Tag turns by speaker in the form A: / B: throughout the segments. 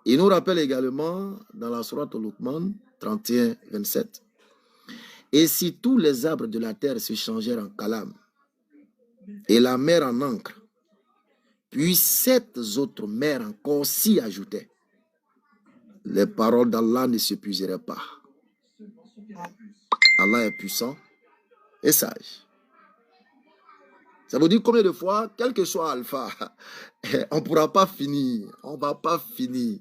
A: Il nous rappelle également dans la sourate Luqman 31, 27. Et si tous les arbres de la terre se changèrent en calame et la mer en encre, puis 7 autres mers encore s'y ajoutaient, les paroles d'Allah ne s'épuiseraient pas. Allah est puissant et sage. Ça veut dire combien de fois, quel que soit Alpha, on ne pourra pas finir. On ne va pas finir.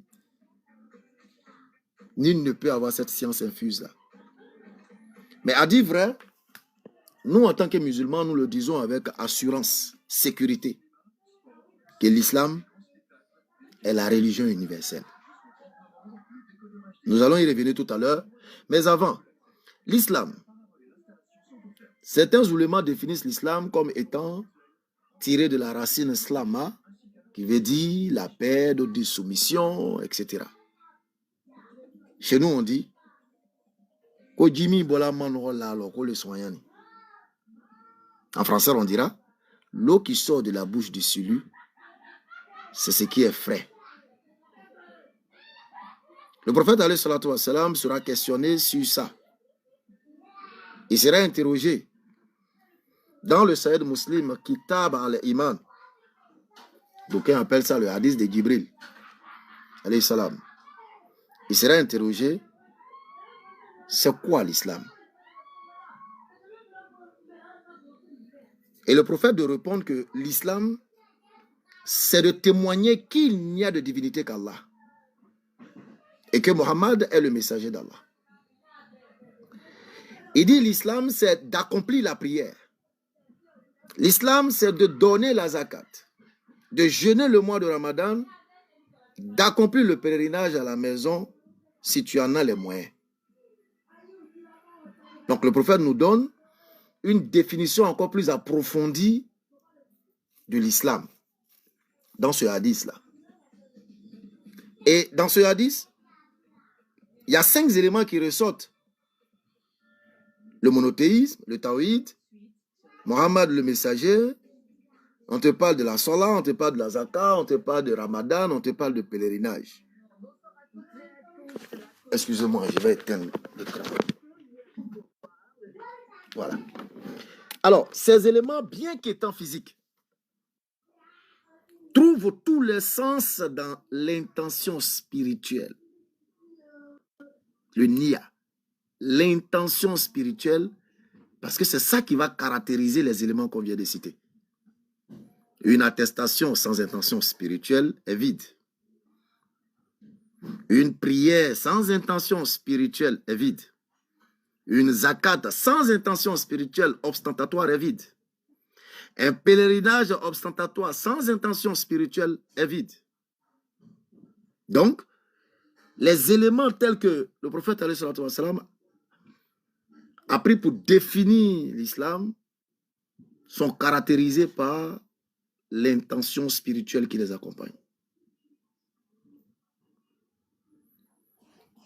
A: Nul ne peut avoir cette science infuse-là. Mais à dire vrai, nous, en tant que musulmans, nous le disons avec assurance, sécurité, que l'islam est la religion universelle. Nous allons y revenir tout à l'heure. Mais avant, l'islam. Certains oulémas définissent l'islam comme étant tiré de la racine slama, qui veut dire la paix, de soumission, etc. Chez nous, on dit en français, on dira l'eau qui sort de la bouche du Sulu, c'est ce qui est frais. Le prophète alayhi salatu wa salam sera questionné sur ça. Il sera interrogé dans le Sahih Muslim, Kitab al-Iman. D'aucuns appellent ça le hadith de Jibril alayhi salam. Il sera interrogé, c'est quoi l'islam? Et le prophète de répondre que l'islam, c'est de témoigner qu'il n'y a de divinité qu'Allah et que Mohammed est le messager d'Allah. Il dit l'islam, c'est d'accomplir la prière. L'islam, c'est de donner la zakat, de jeûner le mois de Ramadan, d'accomplir le pèlerinage à la maison si tu en as les moyens. Donc le prophète nous donne une définition encore plus approfondie de l'islam dans ce hadith-là. Et dans ce hadith, il y a 5 éléments qui ressortent. Le monothéisme, le tawhid, Mohammed le messager, on te parle de la salat, on te parle de la zakat, on te parle de Ramadan, on te parle de pèlerinage. Excusez-moi, je vais éteindre l'écran. Voilà. Alors, ces éléments, bien qu'étant physiques, trouvent tous les sens dans l'intention spirituelle. Le niya, l'intention spirituelle, parce que c'est ça qui va caractériser les éléments qu'on vient de citer. Une attestation sans intention spirituelle est vide. Une prière sans intention spirituelle est vide. Une zakat sans intention spirituelle ostentatoire est vide. Un pèlerinage ostentatoire sans intention spirituelle est vide. Donc, les éléments tels que le prophète alayhi salatu wa salam a pris pour définir l'islam sont caractérisés par l'intention spirituelle qui les accompagne.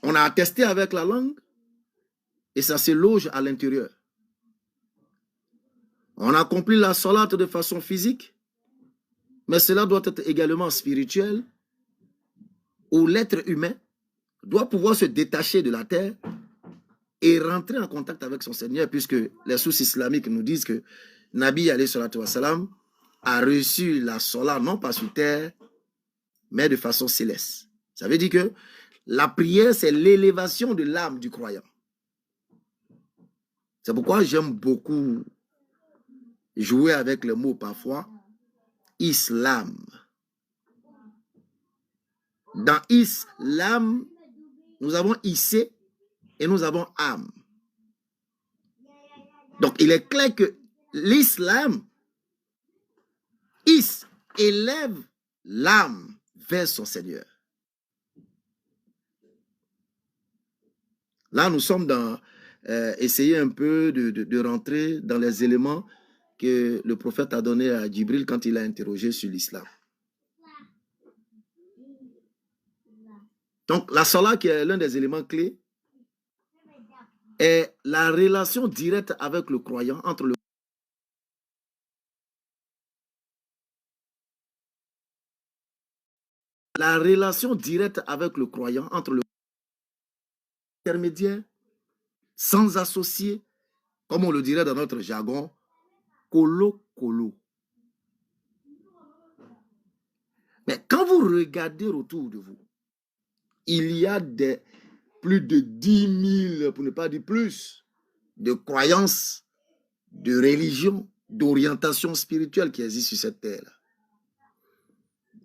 A: On a attesté avec la langue et ça se loge à l'intérieur. On accomplit la salate de façon physique, mais cela doit être également spirituel, où l'être humain doit pouvoir se détacher de la terre et rentrer en contact avec son Seigneur, puisque les sources islamiques nous disent que Nabi alayhi salatu wa salam a reçu la salat non pas sur terre, mais de façon céleste. Ça veut dire que la prière, c'est l'élévation de l'âme du croyant. C'est pourquoi j'aime beaucoup jouer avec le mot parfois, islam. Dans islam, nous avons issé et nous avons âme. Donc, il est clair que l'islam élève l'âme vers son Seigneur. Là, nous sommes dans essayer un peu de rentrer dans les éléments que le prophète a donné à Jibril quand il a interrogé sur l'islam. Donc, la salat, qui est l'un des éléments clés, est la relation directe avec le croyant, entre le la relation directe avec le croyant, entre le intermédiaire, sans associé, comme on le dirait dans notre jargon, colo-colo. Mais quand vous regardez autour de vous, il y a plus de 10 000, pour ne pas dire plus, de croyances, de religions, d'orientation spirituelle qui existent sur cette terre-là.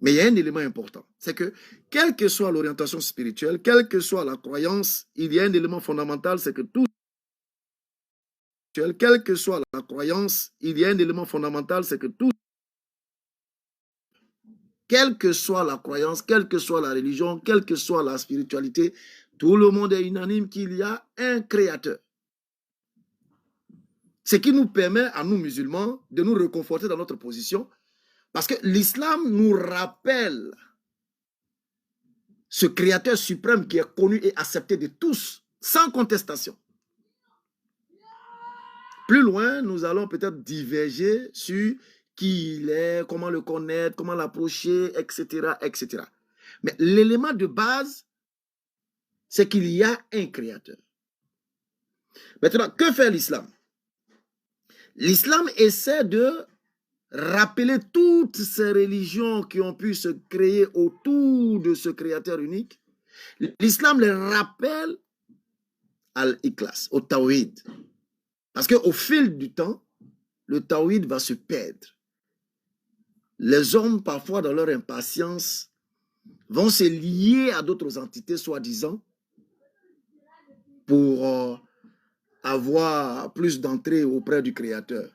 A: Mais il y a un élément important, c'est que quelle que soit l'orientation spirituelle, quelle que soit la croyance, il y a un élément fondamental, c'est que tout, quelle que soit la croyance, il y a un élément fondamental, c'est que tout, quelle que soit la croyance, quelle que soit la religion, quelle que soit la spiritualité, tout le monde est unanime qu'il y a un créateur. Ce qui nous permet à nous musulmans de nous reconforter dans notre position, parce que l'islam nous rappelle ce créateur suprême qui est connu et accepté de tous, sans contestation. Plus loin, nous allons peut-être diverger sur qui il est, comment le connaître, comment l'approcher, etc., etc. Mais l'élément de base, c'est qu'il y a un créateur. Maintenant, que fait l'islam? L'islam essaie de rappeler toutes ces religions qui ont pu se créer autour de ce créateur unique. L'islam les rappelle à l'ikhlas, au tawhid. Parce qu'au fil du temps, le tawhid va se perdre. Les hommes, parfois, dans leur impatience, vont se lier à d'autres entités, soi-disant, pour avoir plus d'entrée auprès du Créateur.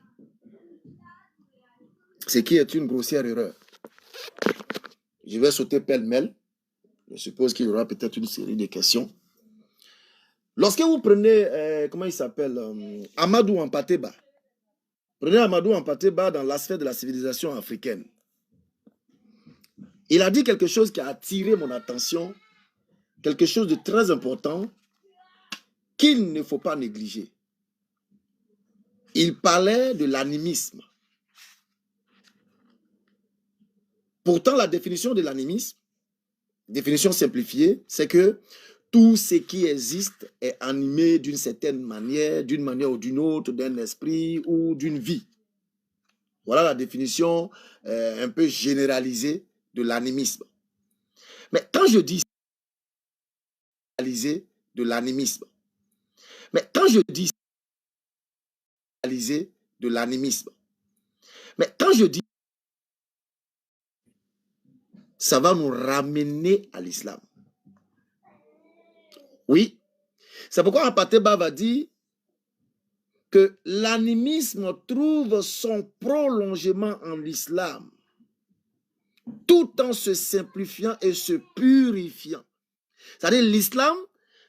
A: Ce qui est une grossière erreur. Je vais sauter pêle-mêle. Je suppose qu'il y aura peut-être une série de questions. Lorsque vous prenez, comment il s'appelle, Amadou Hampâté-Bâ. Prenez Amadou Hampâté-Bâ dans l'aspect de la civilisation africaine. Il a dit quelque chose qui a attiré mon attention, quelque chose de très important, qu'il ne faut pas négliger. Il parlait de l'animisme. Pourtant, la définition de l'animisme, définition simplifiée, c'est que tout ce qui existe est animé d'une certaine manière, d'une manière ou d'une autre, d'un esprit ou d'une vie. Voilà la définition un peu généralisée de l'animisme. Mais quand je dis de l'animisme, ça va nous ramener à l'islam. Oui, c'est pourquoi Hampâté-Bâ va dire que l'animisme trouve son prolongement en l'islam, tout en se simplifiant et se purifiant. C'est-à-dire l'islam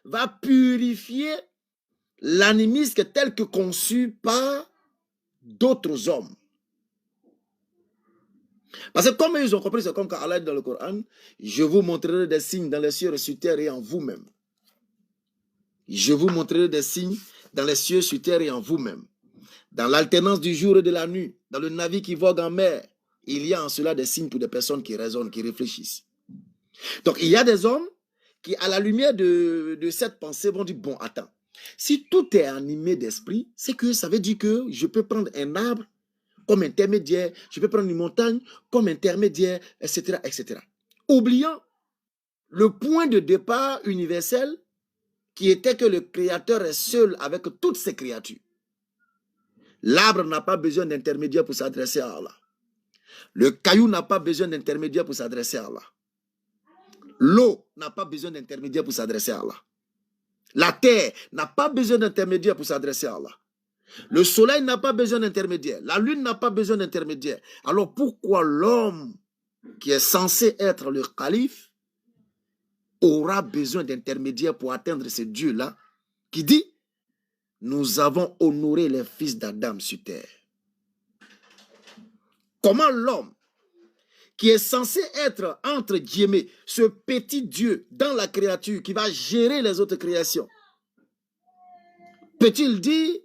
A: va purifier l'animisme tel que conçu par d'autres hommes. Parce que comme ils ont compris, c'est comme quand Allah dit dans le Coran, je vous montrerai des signes dans les cieux et sur terre et en vous-même. Je vous montrerai des signes dans les cieux, sur terre et en vous-même. Dans l'alternance du jour et de la nuit, dans le navire qui vogue en mer, il y a en cela des signes pour des personnes qui raisonnent, qui réfléchissent. Donc il y a des hommes qui, à la lumière de cette pensée, vont dire, bon, attends, si tout est animé d'esprit, c'est que ça veut dire que je peux prendre un arbre comme intermédiaire, je peux prendre une montagne comme intermédiaire, etc., etc. Oubliant le point de départ universel qui était que le Créateur est seul avec toutes ses créatures. L'arbre n'a pas besoin d'intermédiaire pour s'adresser à Allah. Le caillou n'a pas besoin d'intermédiaire pour s'adresser à Allah. L'eau n'a pas besoin d'intermédiaire pour s'adresser à Allah. La terre n'a pas besoin d'intermédiaire pour s'adresser à Allah. Le soleil n'a pas besoin d'intermédiaire. La lune n'a pas besoin d'intermédiaire. Alors pourquoi l'homme qui est censé être le calife aura besoin d'intermédiaire pour atteindre ce Dieu-là qui dit « Nous avons honoré les fils d'Adam sur terre ». Comment l'homme qui est censé être, entre guillemets, ce petit Dieu dans la créature qui va gérer les autres créations, peut-il dire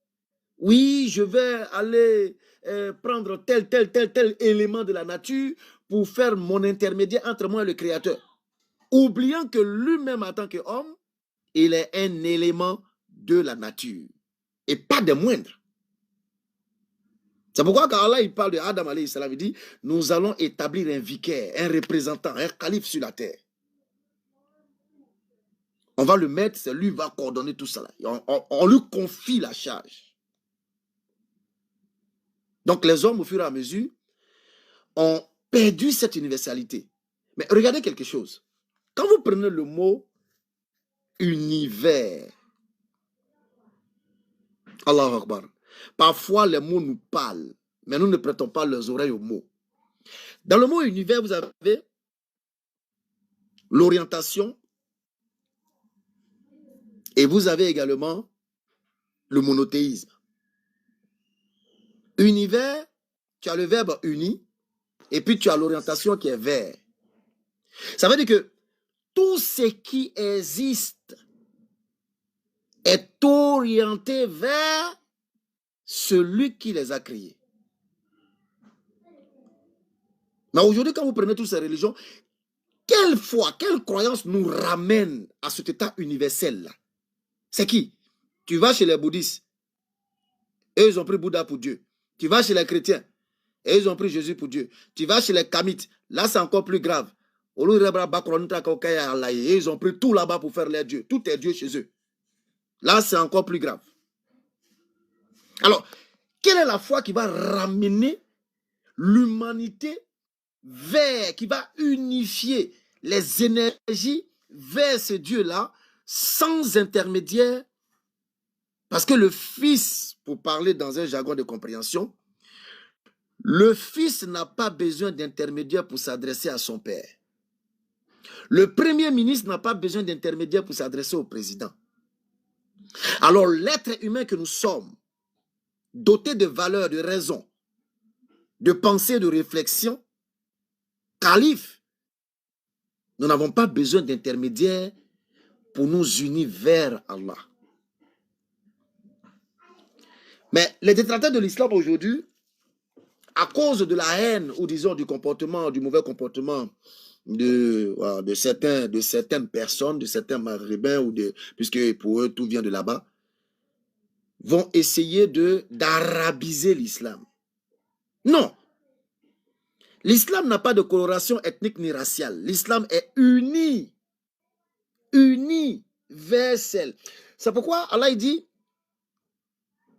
A: « Oui, je vais aller prendre tel élément de la nature pour faire mon intermédiaire entre moi et le Créateur. Oubliant que lui-même, en tant qu'homme, il est un élément de la nature. Et pas des moindres. C'est pourquoi quand Allah il parle de Adam alayhi salam, il dit, nous allons établir un vicaire, un représentant, un calife sur la terre. On va le mettre, c'est lui qui va coordonner tout ça. On lui confie la charge. Donc les hommes, au fur et à mesure, ont perdu cette universalité. Mais regardez quelque chose. Quand vous prenez le mot univers, Allahu Akbar, parfois les mots nous parlent, mais nous ne prêtons pas les oreilles aux mots. Dans le mot univers, vous avez l'orientation et vous avez également le monothéisme. Univers, tu as le verbe uni et puis tu as l'orientation qui est vers. Ça veut dire que tout ce qui existe est orienté vers celui qui les a créés. Mais aujourd'hui, quand vous prenez toutes ces religions, quelle foi, quelle croyance nous ramène à cet état universel-là? C'est qui? Tu vas chez les bouddhistes, eux ils ont pris Bouddha pour Dieu. Tu vas chez les chrétiens, et ils ont pris Jésus pour Dieu. Tu vas chez les kamites, là c'est encore plus grave. Et ils ont pris tout là-bas pour faire leur Dieu. Tout est Dieu chez eux. Là c'est encore plus grave. Alors, quelle est la foi qui va ramener l'humanité vers, qui va unifier les énergies vers ce Dieu-là sans intermédiaire? Parce que le Fils, pour parler dans un jargon de compréhension, le Fils n'a pas besoin d'intermédiaire pour s'adresser à son Père. Le Premier ministre n'a pas besoin d'intermédiaire pour s'adresser au président. Alors l'être humain que nous sommes, doté de valeurs, de raison, de pensée, de réflexion, calife, nous n'avons pas besoin d'intermédiaire pour nous unir vers Allah. Mais les détracteurs de l'islam aujourd'hui, à cause de la haine ou disons du comportement, du mauvais comportement de certaines personnes, de certains maghrébins, puisque pour eux tout vient de là-bas, vont essayer d'arabiser l'islam. Non. L'islam n'a pas de coloration ethnique ni raciale. L'islam est universel. C'est pourquoi Allah dit,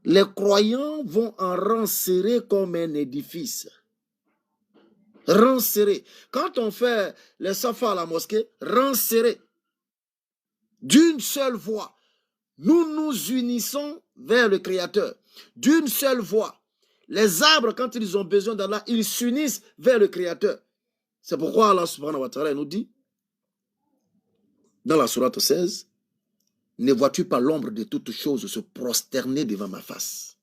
A: les croyants vont en rang serré comme un édifice. Rang serré. Quand on fait les safas à la mosquée, rang serré. D'une seule voix. Nous nous unissons vers le Créateur. D'une seule voix. Les arbres, quand ils ont besoin d'Allah, ils s'unissent vers le Créateur. C'est pourquoi Allah subhanahu wa ta'ala nous dit, dans la sourate 16, ne vois-tu pas l'ombre de toutes choses se prosterner devant ma face?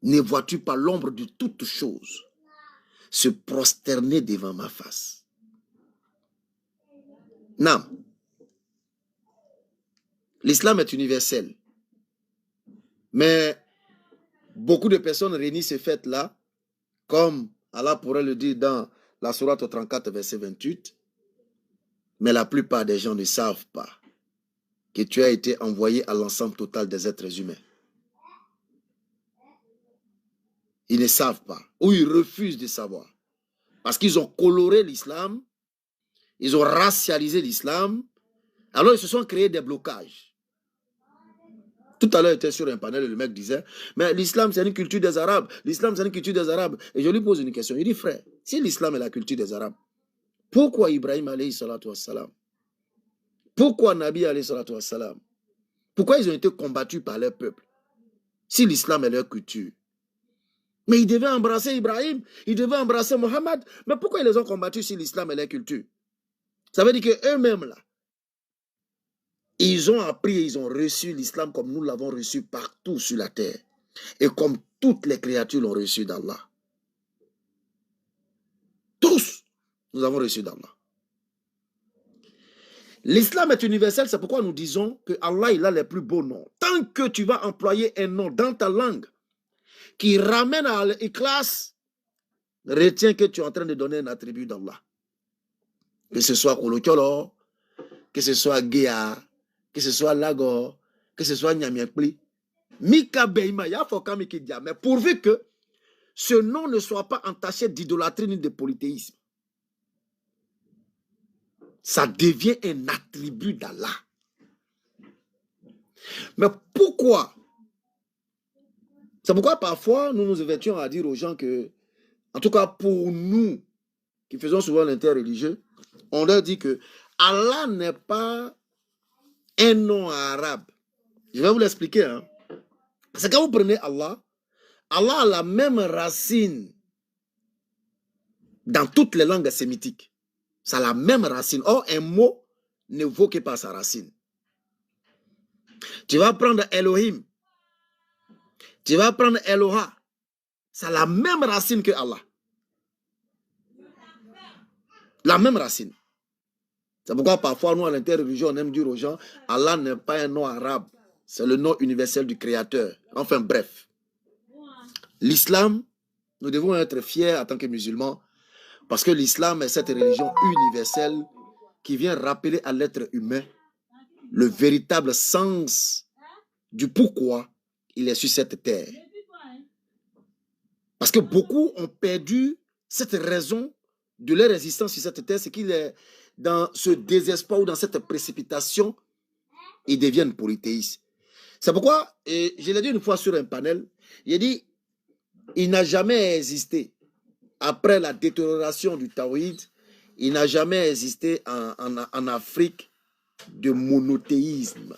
A: Ne vois-tu pas l'ombre de toutes choses se prosterner devant ma face? Non. L'islam est universel. Mais beaucoup de personnes réunissent ces fêtes-là, comme Allah pourrait le dire dans la sourate 34, verset 28. Mais la plupart des gens ne savent pas que tu as été envoyé à l'ensemble total des êtres humains. Ils ne savent pas, ou ils refusent de savoir. Parce qu'ils ont coloré l'islam, ils ont racialisé l'islam, alors ils se sont créés des blocages. Tout à l'heure, j'étais sur un panel et le mec disait, mais l'islam, c'est une culture des Arabes. L'islam, c'est une culture des Arabes. Et je lui pose une question. Il dit, frère, si l'islam est la culture des Arabes, pourquoi Ibrahim alayhi salatu wassalam? Pourquoi Nabi alayhi salatu wassalam? Pourquoi ils ont été combattus par leur peuple? Si l'islam est leur culture. Mais ils devaient embrasser Ibrahim, ils devaient embrasser Mohammed. Mais pourquoi ils les ont combattus si l'islam est leur culture? Ça veut dire qu'eux-mêmes, là, ils ont appris et ils ont reçu l'islam comme nous l'avons reçu partout sur la terre. Et comme toutes les créatures l'ont reçu d'Allah. Tous, nous avons reçu d'Allah. L'islam est universel, c'est pourquoi nous disons que Allah, il a les plus beaux noms. Tant que tu vas employer un nom dans ta langue qui ramène à l'ikhlas, retiens que tu es en train de donner un attribut d'Allah. Que ce soit Kolokolo, que ce soit Géa, que ce soit Lago, que ce soit Nyamiakpli. Mika Beima, mais pourvu que ce nom ne soit pas entaché d'idolâtrie ni de polythéisme, ça devient un attribut d'Allah. Mais pourquoi? C'est pourquoi parfois nous nous évertuons à dire aux gens que, en tout cas pour nous qui faisons souvent l'interreligieux, on leur dit que Allah n'est pas un nom arabe. Je vais vous l'expliquer. Hein. Parce que quand vous prenez Allah, Allah a la même racine dans toutes les langues sémitiques. Ça a la même racine. Or, un mot ne vaut que par sa racine. Tu vas prendre Elohim. Tu vas prendre Eloha. Ça a la même racine que Allah. La même racine. C'est pourquoi parfois, nous, à l'interreligion, on aime dire aux gens, Allah n'est pas un nom arabe. C'est le nom universel du Créateur. Enfin, bref. L'islam, nous devons être fiers en tant que musulmans, parce que l'islam est cette religion universelle qui vient rappeler à l'être humain le véritable sens du pourquoi il est sur cette terre. Parce que beaucoup ont perdu cette raison de leur existence sur cette terre, c'est qu'il est dans ce désespoir ou dans cette précipitation, ils deviennent polythéistes. C'est pourquoi, et je l'ai dit une fois sur un panel, il a dit, il n'a jamais existé, après la détérioration du tawhid, il n'a jamais existé en Afrique de monothéisme.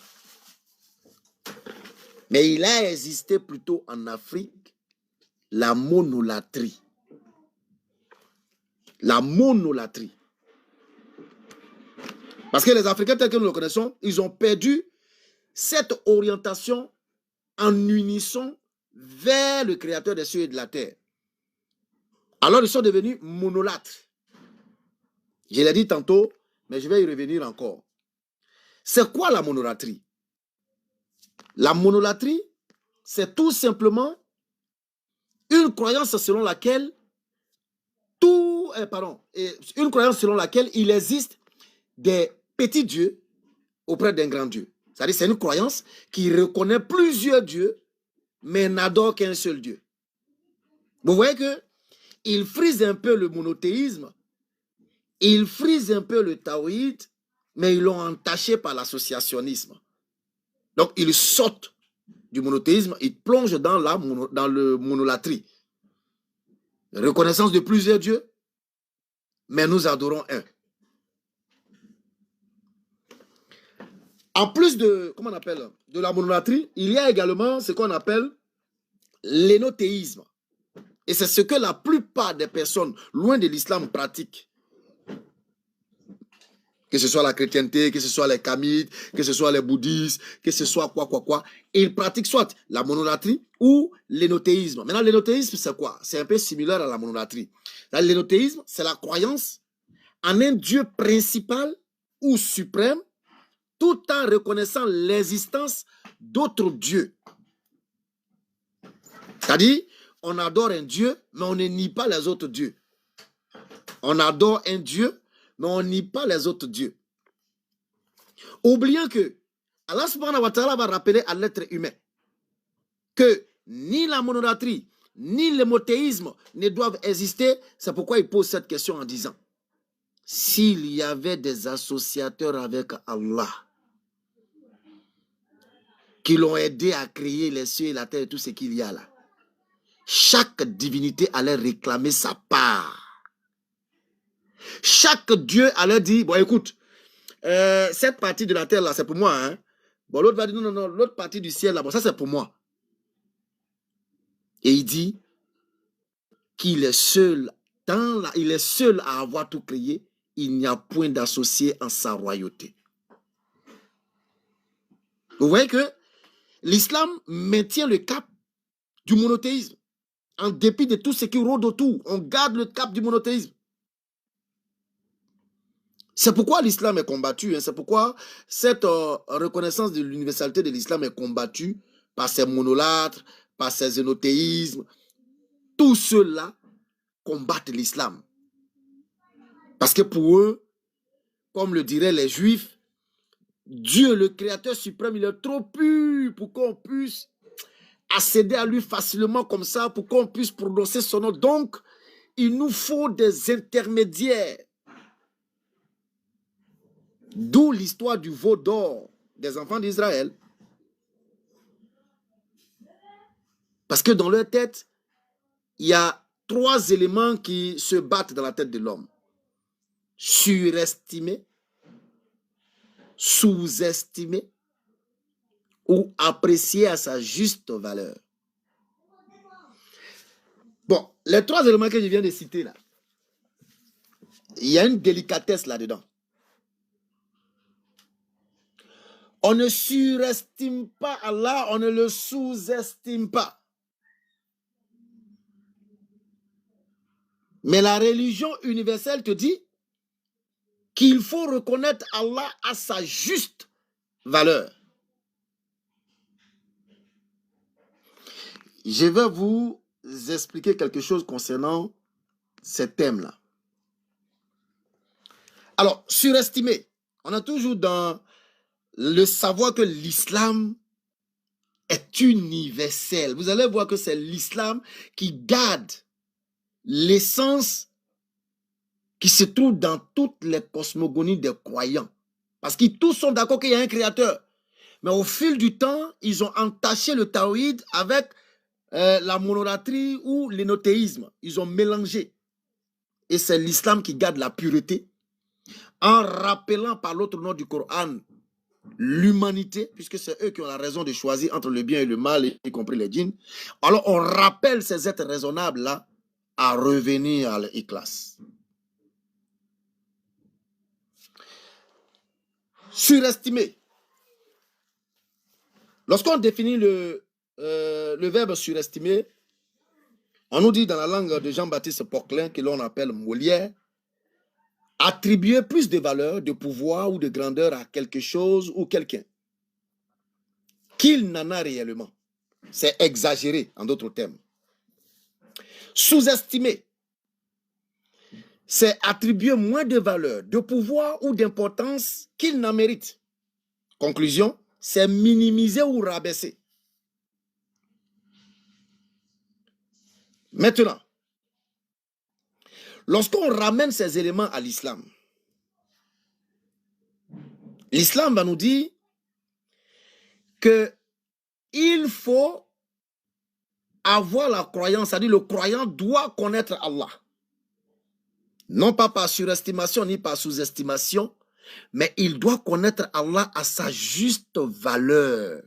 A: Mais il a existé plutôt en Afrique la monolatrie. La monolatrie. Parce que les Africains tels que nous le connaissons, ils ont perdu cette orientation en unisson vers le Créateur des cieux et de la terre. Alors ils sont devenus monolâtres. Je l'ai dit tantôt, mais je vais y revenir encore. C'est quoi la monolatrie? La monolatrie, c'est tout simplement une croyance selon laquelle une croyance selon laquelle il existe des petits dieux auprès d'un grand Dieu. C'est-à-dire c'est une croyance qui reconnaît plusieurs dieux, mais n'adore qu'un seul Dieu. Vous voyez que il frise un peu le monothéisme, il frise un peu le taoïde, mais ils l'ont entaché par l'associationnisme. Donc, ils sortent du monothéisme, ils plongent dans le monolatrie. Reconnaissance de plusieurs dieux, mais nous adorons un. En plus de, comment on appelle, de la monolatrie, il y a également ce qu'on appelle l'énothéisme. Et c'est ce que la plupart des personnes loin de l'islam pratiquent. Que ce soit la chrétienté, que ce soit les kamites, que ce soit les bouddhistes, que ce soit quoi. Ils pratiquent soit la monolatrie ou l'énothéisme. Maintenant, l'énothéisme, c'est quoi? C'est un peu similaire à la monolatrie. L'énothéisme, c'est la croyance en un Dieu principal ou suprême, tout en reconnaissant l'existence d'autres dieux. C'est-à-dire, on adore un Dieu, mais on ne nie pas les autres dieux. On adore un Dieu, mais on nie pas les autres dieux. Oublions que Allah subhanahu wa ta'ala va rappeler à l'être humain que ni la monolatrie, ni le monothéisme ne doivent exister. C'est pourquoi il pose cette question en disant, s'il y avait des associateurs avec Allah, qui l'ont aidé à créer les cieux et la terre et tout ce qu'il y a là, chaque divinité allait réclamer sa part. Chaque dieu allait dire, bon écoute, cette partie de la terre là, c'est pour moi. Hein? Bon, l'autre va dire, non, l'autre partie du ciel là, bon, ça c'est pour moi. Et il dit qu'il est seul, il est seul à avoir tout créé, il n'y a point d'associé en sa royauté. Vous voyez que l'islam maintient le cap du monothéisme. En dépit de tout ce qui rôde autour, on garde le cap du monothéisme. C'est pourquoi l'islam est combattu. Hein. C'est pourquoi cette reconnaissance de l'universalité de l'islam est combattue par ces monolâtres, par ces énothéismes. Tout cela combattent l'islam. Parce que pour eux, comme le diraient les Juifs, Dieu, le Créateur suprême, il est trop pur pour qu'on puisse accéder à lui facilement comme ça, pour qu'on puisse prononcer son nom. Donc, il nous faut des intermédiaires. D'où l'histoire du veau d'or des enfants d'Israël. Parce que dans leur tête, il y a 3 éléments qui se battent dans la tête de l'homme. Surestimer, sous-estimer ou apprécier à sa juste valeur. Bon, les 3 éléments que je viens de citer là, il y a une délicatesse là-dedans. On ne surestime pas Allah, on ne le sous-estime pas. Mais la religion universelle te dit qu'il faut reconnaître Allah à sa juste valeur. Je vais vous expliquer quelque chose concernant ces thèmes-là. Alors, surestimer. On a toujours dans le savoir que l'islam est universel. Vous allez voir que c'est l'islam qui garde l'essence qui se trouve dans toutes les cosmogonies des croyants. Parce qu'ils tous sont d'accord qu'il y a un créateur. Mais au fil du temps, ils ont entaché le tawhid avec la monolatrie ou l'énothéisme. Ils ont mélangé. Et c'est l'islam qui garde la pureté en rappelant par l'autre nom du Coran l'humanité, puisque c'est eux qui ont la raison de choisir entre le bien et le mal, y compris les djinns. Alors on rappelle ces êtres raisonnables-là à revenir à l'ikhlas. Surestimer. Lorsqu'on définit le verbe surestimer, on nous dit dans la langue de Jean-Baptiste Poquelin, que l'on appelle Molière, attribuer plus de valeur, de pouvoir ou de grandeur à quelque chose ou quelqu'un qu'il n'en a réellement. C'est exagéré, en d'autres termes. Sous-estimer, c'est attribuer moins de valeur, de pouvoir ou d'importance qu'il n'en mérite. Conclusion, c'est minimiser ou rabaisser. Maintenant, lorsqu'on ramène ces éléments à l'islam, l'islam va nous dire qu'il faut avoir la croyance, c'est-à-dire le croyant doit connaître Allah. Non pas par surestimation ni par sous-estimation, mais il doit connaître Allah à sa juste valeur.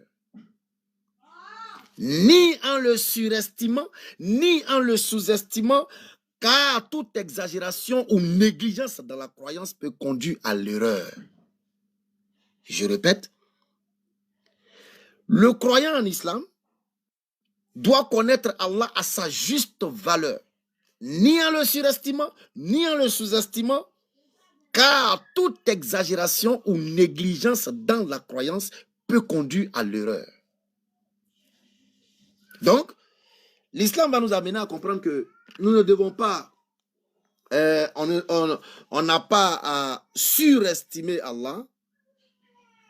A: Ni en le surestimant, ni en le sous-estimant, car toute exagération ou négligence dans la croyance peut conduire à l'erreur. Je répète, le croyant en islam doit connaître Allah à sa juste valeur, ni en le surestimant, ni en le sous-estimant, car toute exagération ou négligence dans la croyance peut conduire à l'erreur. Donc, l'islam va nous amener à comprendre que nous ne devons pas, on n'a pas à surestimer Allah,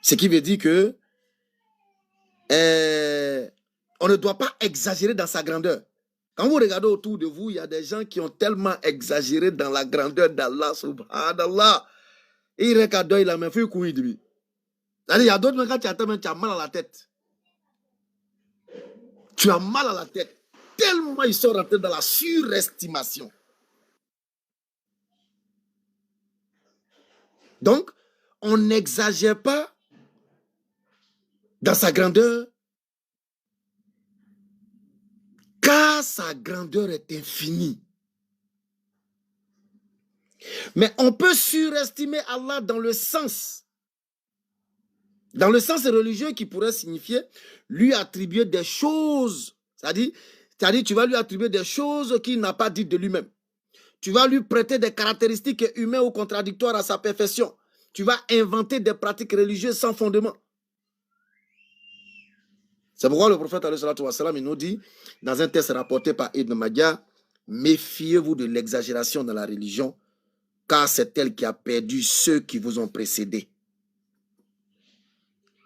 A: ce qui veut dire que on ne doit pas exagérer dans sa grandeur. Quand vous regardez autour de vous, il y a des gens qui ont tellement exagéré dans la grandeur d'Allah, subhanallah. Et il regarde, il a même fait courir de lui. Il y a d'autres, quand tu as mal à la tête. Tu as mal à la tête. Tellement ils sont rentrés dans la surestimation. Donc, on n'exagère pas dans sa grandeur, car sa grandeur est infinie. Mais on peut surestimer Allah dans le sens religieux qui pourrait signifier lui attribuer des choses. C'est-à-dire, tu vas lui attribuer des choses qu'il n'a pas dites de lui-même. Tu vas lui prêter des caractéristiques humaines ou contradictoires à sa perfection. Tu vas inventer des pratiques religieuses sans fondement. C'est pourquoi le prophète, il nous dit, dans un texte rapporté par Ibn Majah, méfiez-vous de l'exagération dans la religion, car c'est elle qui a perdu ceux qui vous ont précédés.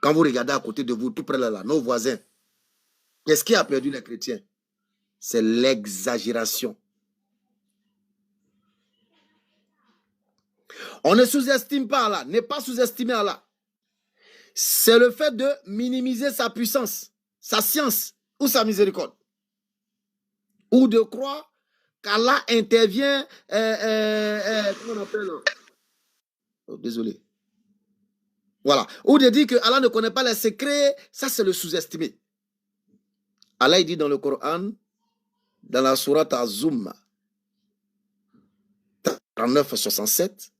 A: Quand vous regardez à côté de vous, tout près là, nos voisins, qu'est-ce qui a perdu les chrétiens? C'est l'exagération. On ne sous-estime pas Allah, n'est pas sous-estimé Allah. C'est le fait de minimiser sa puissance, sa science ou sa miséricorde. Ou de croire qu'Allah intervient, comment on appelle? Oh, désolé. Voilà. Ou de dire que Allah ne connaît pas les secrets, ça c'est le sous-estimé. Allah il dit dans le Coran, dans la sourate Az-Zumma, 39-67,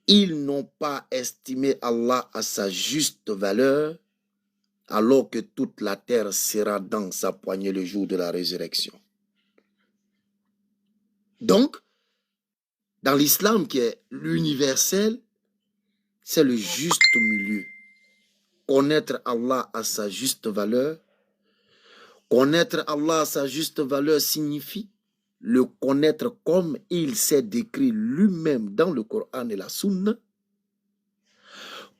A: ils n'ont pas estimé Allah à sa juste valeur, alors que toute la terre sera dans sa poignée le jour de la résurrection. Donc, dans l'islam qui est l'universel, c'est le juste milieu. Connaître Allah à sa juste valeur. Connaître Allah à sa juste valeur signifie le connaître comme il s'est décrit lui-même dans le Coran et la Sunna.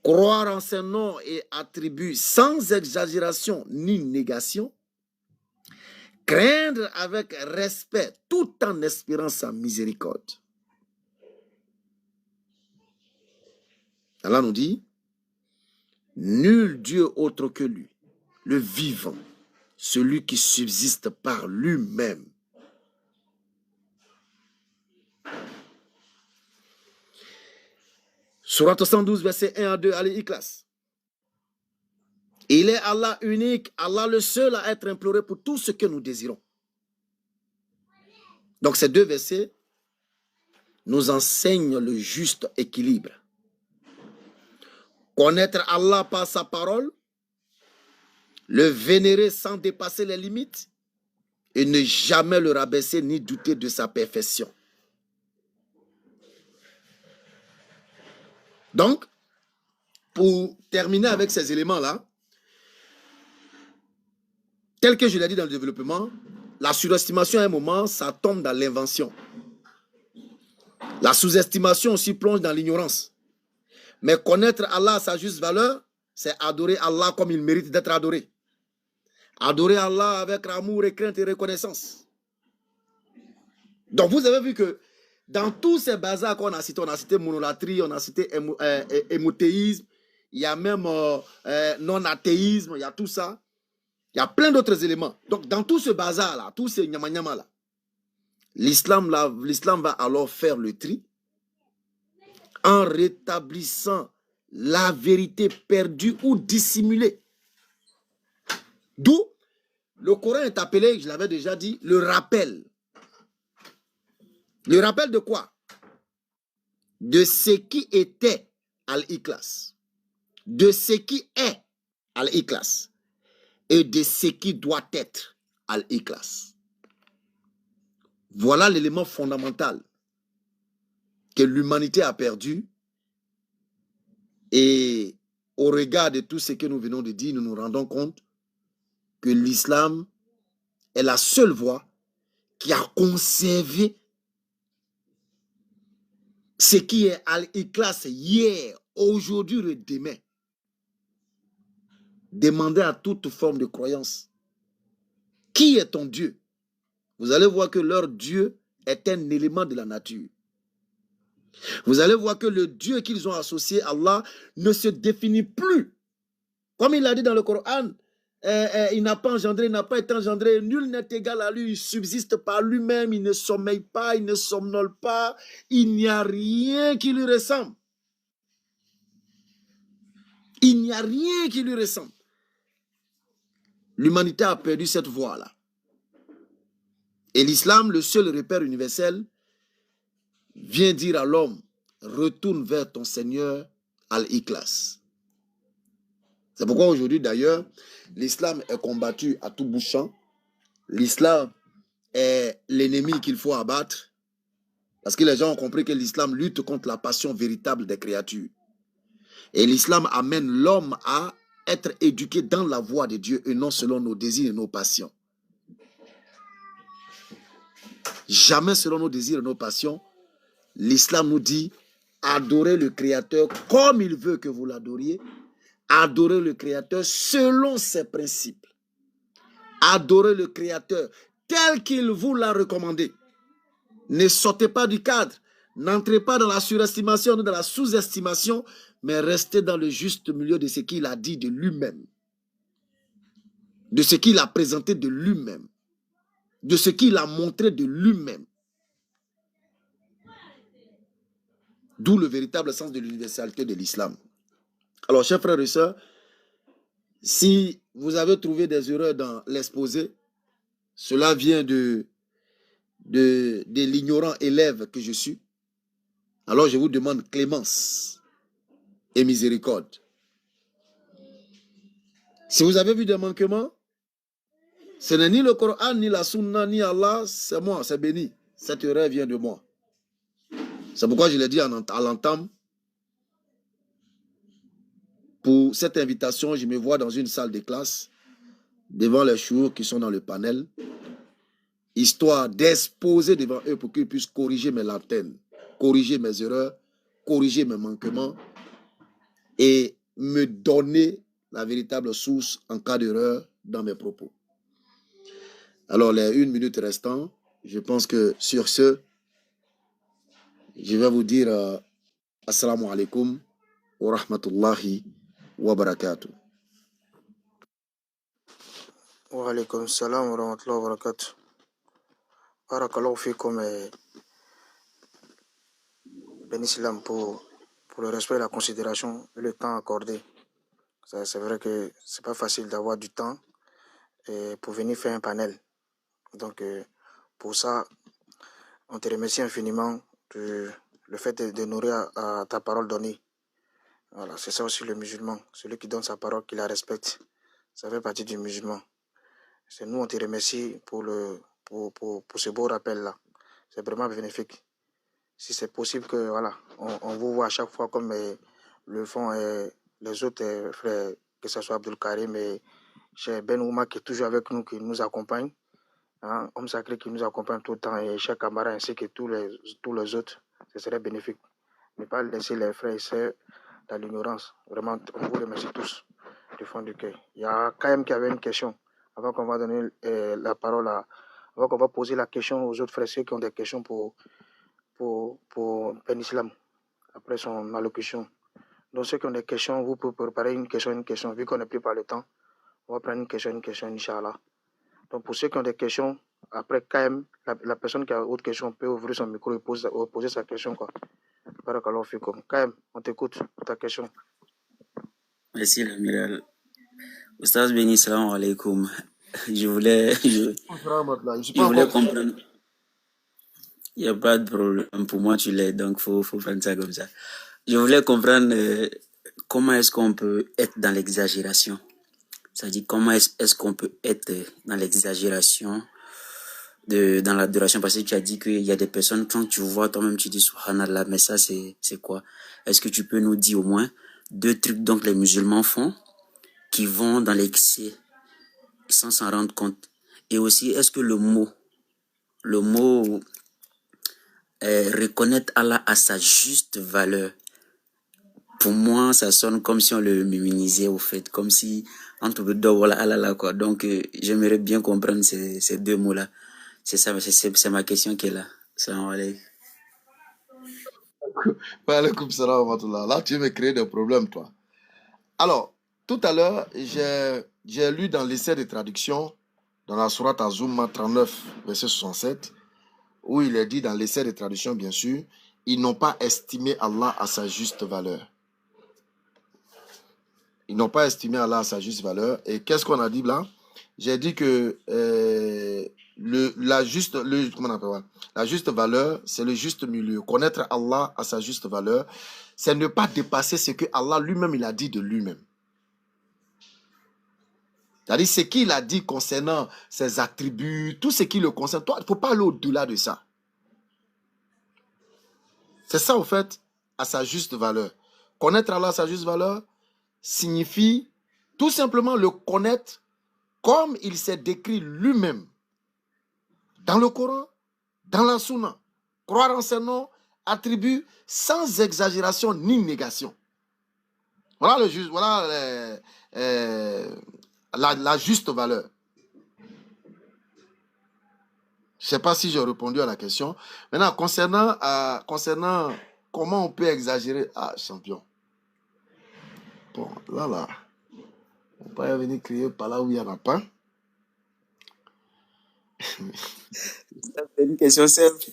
A: Croire en ses noms et attributs sans exagération ni négation. Craindre avec respect tout en espérant sa miséricorde. Allah nous dit, nul Dieu autre que lui, le vivant, celui qui subsiste par lui-même. Sourate 112, verset 1 à 2, allez, Ikhlas. Il est Allah unique, Allah le seul à être imploré pour tout ce que nous désirons. Donc ces deux versets nous enseignent le juste équilibre. Connaître Allah par sa parole, le vénérer sans dépasser les limites et ne jamais le rabaisser ni douter de sa perfection. Donc, pour terminer avec ces éléments-là, tel que je l'ai dit dans le développement, la surestimation à un moment, ça tombe dans l'invention. La sous-estimation aussi plonge dans l'ignorance. Mais connaître Allah à sa juste valeur, c'est adorer Allah comme il mérite d'être adoré. Adorer Allah avec amour et crainte et reconnaissance. Donc vous avez vu que dans tous ces bazars qu'on a cité monolatrie, on a cité hémothéisme, il y a même non-athéisme, il y a tout ça. Il y a plein d'autres éléments. Donc dans tout ce bazar-là, tous ces nyama-nyama-là, l'islam va alors faire le tri en rétablissant la vérité perdue ou dissimulée. D'où le Coran est appelé, je l'avais déjà dit, le rappel. Le rappel de quoi? De ce qui était Al-Ikhlas, de ce qui est Al-Ikhlas et de ce qui doit être Al-Ikhlas. Voilà l'élément fondamental que l'humanité a perdu, et au regard de tout ce que nous venons de dire, nous nous rendons compte que l'islam est la seule voie qui a conservé ce qui est Al-Ikhlas hier, aujourd'hui et demain. Demandez à toute forme de croyance, qui est ton Dieu? Vous allez voir que leur Dieu est un élément de la nature. Vous allez voir que le Dieu qu'ils ont associé à Allah ne se définit plus. Comme il l'a dit dans le Coran, il n'a pas engendré, il n'a pas été engendré, nul n'est égal à lui, il subsiste par lui-même, il ne sommeille pas, il ne somnole pas, il n'y a rien qui lui ressemble. Il n'y a rien qui lui ressemble. L'humanité a perdu cette voie-là. Et l'islam, le seul repère universel, vient dire à l'homme, retourne vers ton Seigneur Al-Ikhlas. C'est pourquoi aujourd'hui, d'ailleurs, l'islam est combattu à tout bout de champ. L'islam est l'ennemi qu'il faut abattre. Parce que les gens ont compris que l'islam lutte contre la passion véritable des créatures. Et l'islam amène l'homme à être éduqué dans la voie de Dieu et non selon nos désirs et nos passions. jamais selon nos désirs et nos passions. L'islam nous dit, adorez le Créateur comme il veut que vous l'adoriez. Adorez le Créateur selon ses principes. Adorez le Créateur tel qu'il vous l'a recommandé. Ne sortez pas du cadre. N'entrez pas dans la surestimation ou dans la sous-estimation, mais restez dans le juste milieu de ce qu'il a dit de lui-même. De ce qu'il a présenté de lui-même. De ce qu'il a montré de lui-même. D'où le véritable sens de l'universalité de l'islam. Alors, chers frères et sœurs, si vous avez trouvé des erreurs dans l'exposé, cela vient de l'ignorant élève que je suis. Alors, je vous demande clémence et miséricorde. Si vous avez vu des manquements, ce n'est ni le Coran, ni la Sunna, ni Allah, c'est moi, c'est béni. Cette erreur vient de moi. C'est pourquoi je l'ai dit à l'entame. Pour cette invitation, je me vois dans une salle de classe, devant les chouurs qui sont dans le panel, histoire d'exposer devant eux pour qu'ils puissent corriger mes lanternes, corriger mes erreurs, corriger mes manquements et me donner la véritable source en cas d'erreur dans mes propos. Alors, les 1 minute restant, je pense que sur ce, je vais vous dire Assalamu alaikum wa rahmatullahi wa barakatuh.
B: Wa alaikum salam wa rahmatullahi wa barakatuh. Barakallahu fikum Ben Islam pour le respect et la considération et le temps accordé. C'est vrai que c'est pas facile d'avoir du temps pour venir faire un panel. Donc, pour ça, on te remercie infiniment de le fait d'honorer à ta parole donnée. Voilà, c'est ça aussi le musulman. Celui qui donne sa parole, qui la respecte. Ça fait partie du musulman. C'est nous, on te remercie pour ce beau rappel-là. C'est vraiment bénéfique. Si c'est possible que, voilà, on vous voit à chaque fois comme le font les autres frères, que ce soit Abdul Karim et Cheikh Ben Ouma qui est toujours avec nous, qui nous accompagne. Hein, homme sacré qui nous accompagne tout le temps, et Cheikh Kamara ainsi que tous les autres, ce serait bénéfique. Ne pas laisser les frères et sœurs dans l'ignorance. Vraiment, on vous remercie tous du fond du cœur. Il y a KM qui avait une question, avant qu'on va donner la parole avant qu'on va poser la question aux autres frères et sœurs qui ont des questions pour Ben Islam, après son allocution. Donc ceux qui ont des questions, vous pouvez préparer une question. Vu qu'on n'est plus par le temps, on va prendre une question, Inch'Allah. Donc, pour ceux qui ont des questions, après KM, la personne qui a autre question peut ouvrir son micro et poser sa question, quoi. Barakallahu fikum. KM, on t'écoute pour ta question.
C: Merci, l'amiral. Oustaz Béni, salam alaikum. Je voulais comprendre. Il n'y a pas de problème. Pour moi, tu l'es, donc il faut prendre ça comme ça. Je voulais comprendre comment est-ce qu'on peut être dans l'exagération. C'est-à-dire, comment est-ce qu'on peut être dans l'exagération dans l'adoration, parce que tu as dit qu'il y a des personnes, quand tu vois toi-même, tu dis subhanallah, mais ça c'est quoi? Est-ce que tu peux nous dire au moins 2 trucs donc les musulmans font qui vont dans l'excès sans s'en rendre compte? Et aussi, est-ce que le mot reconnaître Allah à sa juste valeur, pour moi ça sonne comme si on le minimisait au fait, comme si entre deux voilà Allah quoi. Donc j'aimerais bien comprendre ces 2 mots là. C'est ça, c'est ma question qui est là. Salam alaikum.
A: Wa alaikum salam wa rahmatullah. Là, tu veux me créer des problèmes, toi. Alors, tout à l'heure, j'ai lu dans l'essai de traduction, dans la sourate Az-Zumar 39, verset 67, où il est dit dans l'essai de traduction, bien sûr, ils n'ont pas estimé Allah à sa juste valeur. Ils n'ont pas estimé Allah à sa juste valeur. Et qu'est-ce qu'on a dit là? J'ai dit que la juste valeur, c'est le juste milieu. Connaître Allah à sa juste valeur, c'est ne pas dépasser ce que Allah lui-même il a dit de lui-même. C'est-à-dire ce qu'il a dit concernant ses attributs, tout ce qui le concerne. Toi, il ne faut pas aller au-delà de ça. C'est ça, au fait, à sa juste valeur. Connaître Allah à sa juste valeur signifie tout simplement le connaître comme il s'est décrit lui-même dans le Coran, dans la Sunna. Croire en ces noms attribue sans exagération ni négation. Voilà, voilà la juste valeur. Je ne sais pas si j'ai répondu à la question. Maintenant, concernant comment on peut exagérer. Ah, champion. Bon, là. On peut pas venir crier par là où il n'y en a pas.
C: C'est une question simple.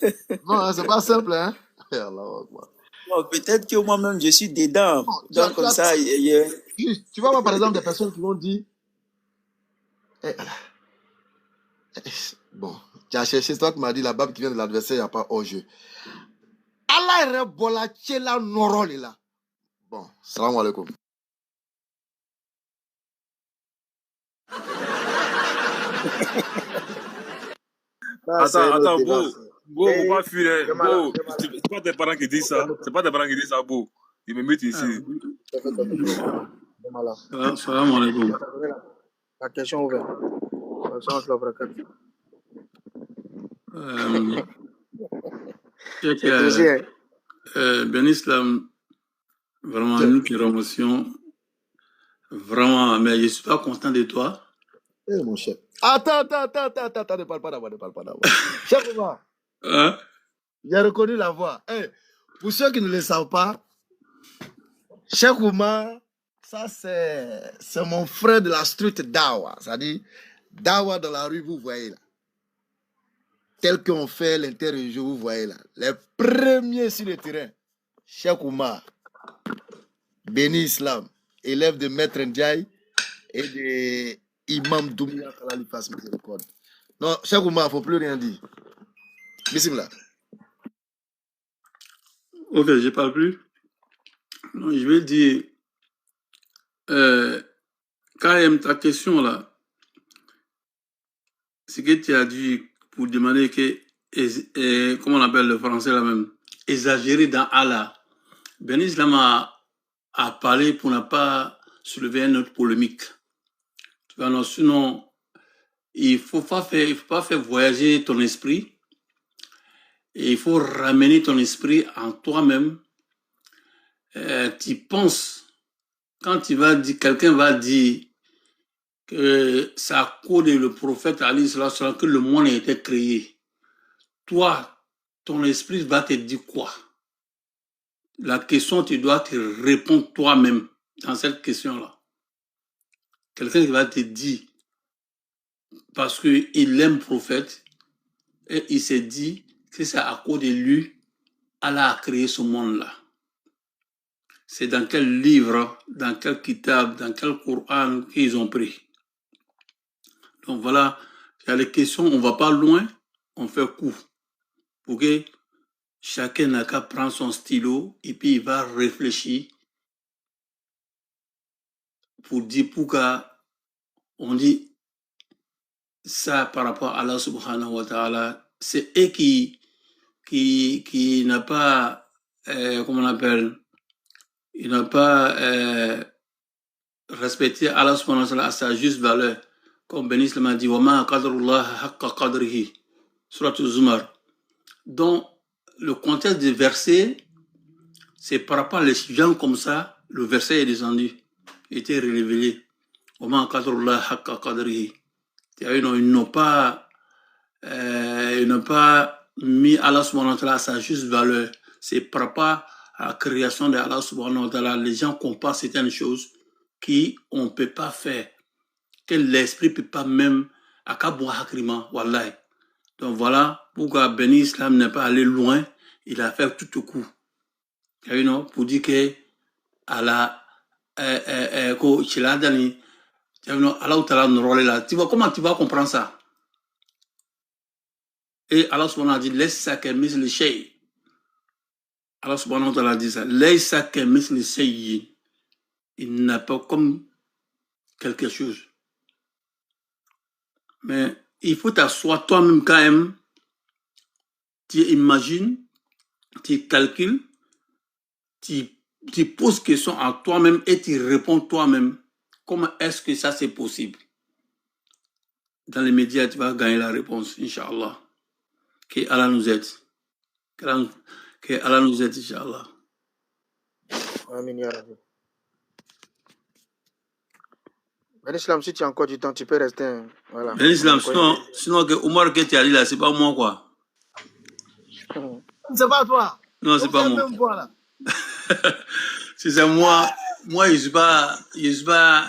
A: Non, c'est pas simple, hein.
C: Bon, peut-être que moi-même, je suis dedans.
A: Bon,
C: Donc, comme ça,
A: tu vas voir, par exemple, des personnes qui vont dire... Bon, tu as cherché, c'est toi qui m'as dit la barbe qui vient de l'adversaire, il n'y a pas hors-jeu. Allah est bola tchela norol là. Bon, salam alaikum.
D: Attends, Beau, faut pas fuir. Beau, c'est pas tes parents qui disent ça. C'est pas tes parents qui disent ça, Beau. Ils me mettent ici.
E: Salam alaikum.
B: La question ouverte.
E: Ben Islam, vraiment, une promotion. Vraiment, mais je ne suis pas content de toi.
A: Eh, mon chef. Attends, ne parle pas d'abord. Chef Omar.
E: Hein?
A: J'ai reconnu la voix. Hey, pour ceux qui ne le savent pas, Cheikh Oumar, ça c'est mon frère de la street Dawa. C'est-à-dire, Dawa dans la rue, vous voyez là. Tel qu'on fait l'interrégion, vous voyez là. Les premiers sur le terrain. Cheikh Oumar, Béni Islam, élève de Maître Ndiaye et de Imam Doumia Kalalifa's Miséricorde. Non, Cheikh Oumar, il ne faut plus rien dire. Bismillah.
E: Ok, je ne parle plus. Non, je vais dire, quand ta question là, ce que tu as dit pour demander que, comment on appelle le français là même, exagérer dans Allah. Ben Islam a parlé pour ne pas soulever une autre polémique. Tu vois, non, sinon, il ne faut pas faire voyager ton esprit. Et il faut ramener ton esprit en toi-même. Tu penses, quand quelqu'un va dire que c'est à cause de le prophète Ali que le monde a été créé. Toi, ton esprit va te dire quoi? La question, tu dois te répondre toi-même dans cette question-là. Quelqu'un qui va te dire, parce qu'il aime le prophète, et il s'est dit que c'est à cause de lui, Allah a créé ce monde-là. C'est dans quel livre, dans quel kitab, dans quel Coran qu'ils ont pris. Donc voilà, il y a les questions, on ne va pas loin, on fait coup. Pour que chacun n'a qu'à prendre son stylo et puis il va réfléchir pour dire pourquoi on dit ça par rapport à Allah subhanahu wa ta'ala. C'est eux qui n'a pas, comment on appelle, il n'a pas respecté Allah subhanahu wa ta'ala à sa juste valeur. Comme Ben Islam a dit, وَمَا قَدْرُ اللَّهَ حَقَّ قَدْرِهِ, Surat al-Zumar. Donc, le contexte des versets, c'est par rapport à les gens comme ça, le verset est descendu, était révélé. وَمَا قَدْرُ اللَّهَ حَقَّ قَدْرِهِ. Ils n'ont pas mis Allah subhanahu wa ta'ala à sa juste valeur. C'est par rapport à la création de Allah subhanahu wa ta'ala. Les gens comparent certaines choses qu'on ne peut pas faire, que l'esprit ne peut pas même akaboua hakrima, wallahi. Donc voilà pourquoi Ben Islam n'est pas allé loin, il a fait tout au coup. Pour dire que Allah, Allah tu vois comment tu vas comprendre ça? Et Allah subhanahu wa ta'ala dit, laisse que misli shay. Allah subhanahu wa ta'ala dit ça, laisse que misli shay. Il n'a pas comme quelque chose. Mais il faut t'asseoir toi-même quand même. Tu imagines, tu calcules, tu poses question à toi-même et tu réponds toi-même. Comment est-ce que ça c'est possible? Dans les médias, tu vas gagner la réponse, Inch'Allah. Que Allah nous aide. Que Allah nous aide, Inch'Allah.
B: Amin, ya Rabbi. Ben Islam, si tu as encore du temps, tu peux rester. Hein. Voilà.
E: Ben Islam, sinon que Omar que tu as dit là, c'est pas moi quoi.
A: C'est pas toi.
E: Non, c'est pas moi. Si c'est moi, je suis pas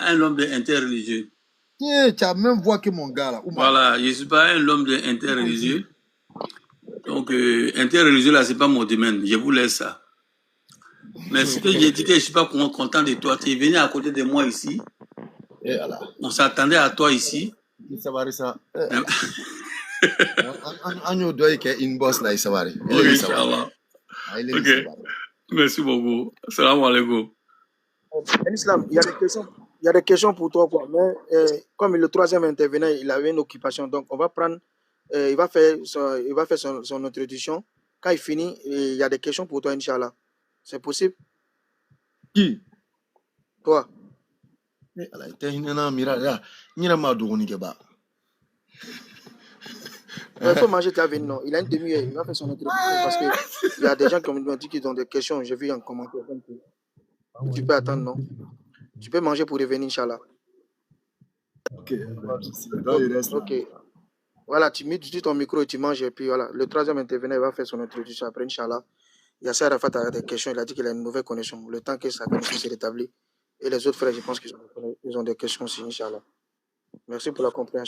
E: un homme interreligieux.
A: Tu as même voix que mon gars là.
E: Voilà, je suis pas un homme interreligieux. Donc, interreligieux là, c'est pas mon domaine. Je vous laisse ça. Mais ce que j'ai dit que je suis pas content de toi, tu es venu à côté de moi ici.
A: Et voilà.
E: On s'attendait à toi ici.
A: Ça va ça. On doit être une boss là, ça va.
E: Ok, Inch'Allah. Ok. Merci beaucoup. Salam alaikum.
B: Ben Islam, il y a des questions pour toi, quoi. Mais comme le troisième intervenant, il avait une occupation, donc on va prendre, il va faire son introduction. Quand il finit, il y a des questions pour toi, Inch'Allah. C'est possible?
A: Qui?
B: Toi. Il faut manger ta veine, non. Il a une demi-heure, il va faire son introduction parce qu'il y a des gens qui m'ont dit qu'ils ont des questions. J'ai vu en commentaire. Tu peux attendre, non? Tu peux manger pour revenir, Inch'Allah.
A: Ok.
B: Ok. Voilà, tu mets ton micro et tu manges. Et puis voilà, le troisième intervenant il va faire son introduction. Après, Inch'Allah, Yasser Arafat a des questions. Il a dit qu'il a une nouvelle connexion. Le temps que sa connexion s'est rétablie. Et les autres frères, je pense qu'ils ont des questions aussi, Inch'Allah. Merci pour la compréhension.